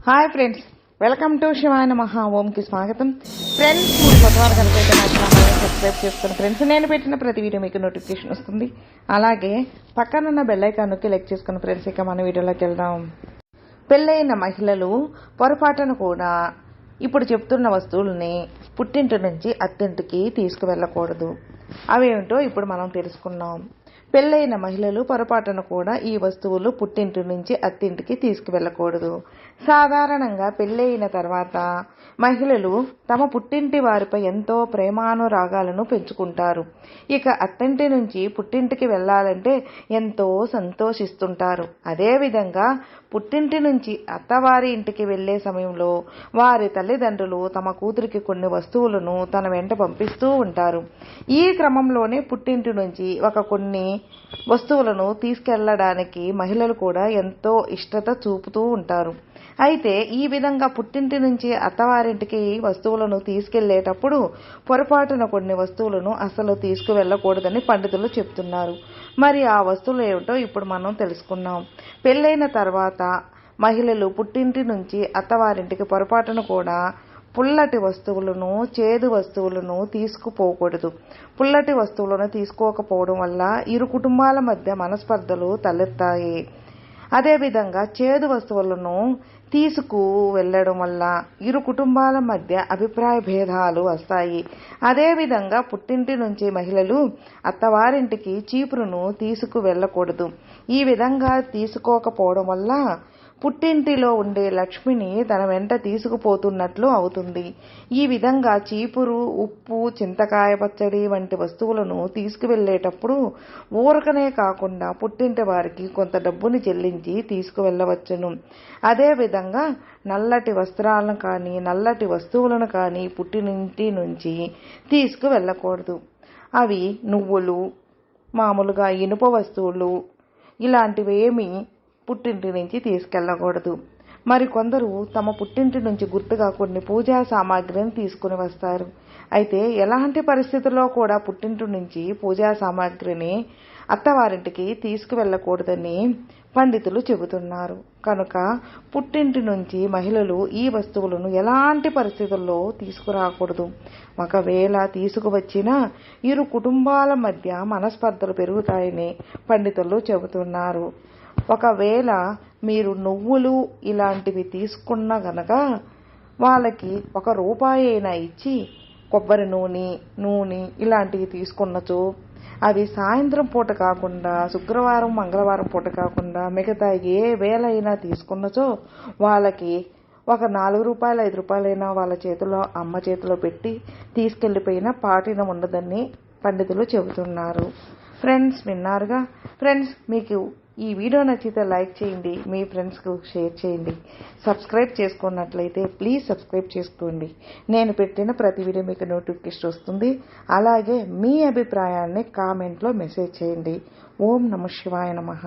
Hi friends, welcome to శివాయ నమః. ఓంకి స్వాగతం. ఫ్రెండ్స్, మీరు కొత్తవారు కనుక నా ఛానల్ని సబ్స్క్రైబ్ చేసుకుని ఫ్రెండ్స్, నేను పెట్టిన ప్రతి వీడియో మీకు నోటిఫికేషన్ వస్తుంది. అలాగే పక్కనున్న బెల్ ఐకాన్ నొక్కి లైక్ చేసుకుని ఫ్రెండ్స్, ఇక మన వీడియోలోకి వెళ్దాం. పెళ్ళైన మహిళలు పొరపాటును కూడా ఇప్పుడు చెప్తున్న వస్తువుల్ని పుట్టింటి నుంచి అత్తింటికి తీసుకువెళ్ళకూడదు. అవేమిటో ఇప్పుడు మనం తెలుసుకున్నాం. పెళ్ళైన మహిళలు పొరపాటున కూడా ఈ వస్తువులు పుట్టింటి నుంచి అత్తింటికి తీసుకువెళ్ళకూడదు. సాధారణంగా పెళ్ళైన తర్వాత మహిళలు తమ పుట్టింటి వారిపై ఎంతో ప్రేమానురాగాలను పెంచుకుంటారు. ఇక అత్తింటి నుంచి పుట్టింటికి వెళ్ళాలంటే ఎంతో సంతోషిస్తుంటారు. అదేవిధంగా పుట్టింటి నుంచి అత్తవారి ఇంటికి వెళ్లే సమయంలో వారి తల్లిదండ్రులు తమ కూతురికి కొన్ని వస్తువులను తన వెంట పంపిస్తూ ఉంటారు. ఈ క్రమంలోనే పుట్టింటి నుంచి కొన్ని వస్తువులను తీసుకెళ్లడానికి మహిళలు కూడా ఎంతో ఇష్టత చూపుతూ ఉంటారు. అయితే ఈ విధంగా పుట్టింటి నుంచి అత్తవారింటికి వస్తువులను తీసుకెళ్లేటప్పుడు పొరపాటున కొన్ని వస్తువులను అసలు తీసుకువెళ్ళకూడదని పండితులు చెప్తున్నారు. మరి ఆ వస్తువులు ఏమిటో ఇప్పుడు మనం తెలుసుకున్నాం. పెళ్ళైన తర్వాత మహిళలు పుట్టింటి నుంచి అత్తవారింటికి పొరపాటున కూడా పుల్లటి వస్తువులను, చేదు వస్తువులను తీసుకుపోకూడదు. పుల్లటి వస్తువులను తీసుకోకపోవడం వల్ల ఇరు కుటుంబాల మధ్య మనస్పర్ధలు తలెత్తాయి. అదేవిధంగా చేదు వస్తువులను తీసుకు వెళ్ళడం వల్ల ఇరు కుటుంబాల మధ్య అభిప్రాయ భేదాలు వస్తాయి. అదేవిధంగా పుట్టింటి నుంచి మహిళలు అత్తవారింటికి చీపురును తీసుకు వెళ్ళకూడదు. ఈ విధంగా తీసుకోకపోవడం వల్ల పుట్టింటిలో ఉండే లక్ష్మిని తన వెంట తీసుకుపోతున్నట్లు అవుతుంది. ఈ విధంగా చీపురు, ఉప్పు, చింతకాయ పచ్చడి వంటి వస్తువులను తీసుకువెళ్లేటప్పుడు ఊరకనే కాకుండా పుట్టింటి వారికి కొంత డబ్బుని చెల్లించి తీసుకువెళ్ళవచ్చును. అదేవిధంగా నల్లటి వస్త్రాలను కానీ నల్లటి వస్తువులను కానీ పుట్టినింటి నుంచి తీసుకువెళ్ళకూడదు. అవి నువ్వులు, మామూలుగా ఇనుప వస్తువులు ఇలాంటివేమీ పుట్టింటి నుంచి తీసుకెళ్ళకూడదు. మరికొందరు తమ పుట్టింటి నుంచి గుర్తుగా కొన్ని పూజా సామాగ్రిని తీసుకుని వస్తారు. అయితే ఎలాంటి పరిస్థితుల్లో కూడా పుట్టింటి నుంచి పూజా సామాగ్రిని అత్తవారింటికి తీసుకువెళ్ళకూడదని పండితులు చెబుతున్నారు. కనుక పుట్టింటి నుంచి మహిళలు ఈ వస్తువులను ఎలాంటి పరిస్థితుల్లో తీసుకురాకూడదు. ఒకవేళ తీసుకువచ్చినా ఇరు కుటుంబాల మధ్య మనస్పర్ధలు పెరుగుతాయని పండితులు చెబుతున్నారు. ఒకవేళ మీరు నువ్వులు ఇలాంటివి తీసుకున్నా గనక వాళ్ళకి ₹1 అయినా ఇచ్చి కొబ్బరి నూనె ఇలాంటివి తీసుకున్నచో అవి సాయంత్రం పూట కాకుండా శుక్రవారం, మంగళవారం పూట కాకుండా మిగతా ఏ వేళ అయినా తీసుకున్నచో వాళ్ళకి ₹4, ₹5 అయినా వాళ్ళ చేతిలో, అమ్మ చేతిలో పెట్టి తీసుకెళ్లిపోయినా పాటిన ఉండదని పండితులు చెబుతున్నారు. ఫ్రెండ్స్, విన్నారుగా. ఫ్రెండ్స్, మీకు ఈ వీడియో నచ్చితే లైక్ చేయండి, మీ ఫ్రెండ్స్కు షేర్ చేయండి. సబ్స్క్రైబ్ చేసుకున్నట్లయితే ప్లీజ్ సబ్స్క్రైబ్ చేసుకోండి. నేను పెట్టిన ప్రతి వీడియో మీకు నోటిఫికేషన్ వస్తుంది. అలాగే మీ అభిప్రాయాన్ని కామెంట్లో మెసేజ్ చేయండి. ఓం నమః శివాయ నమః.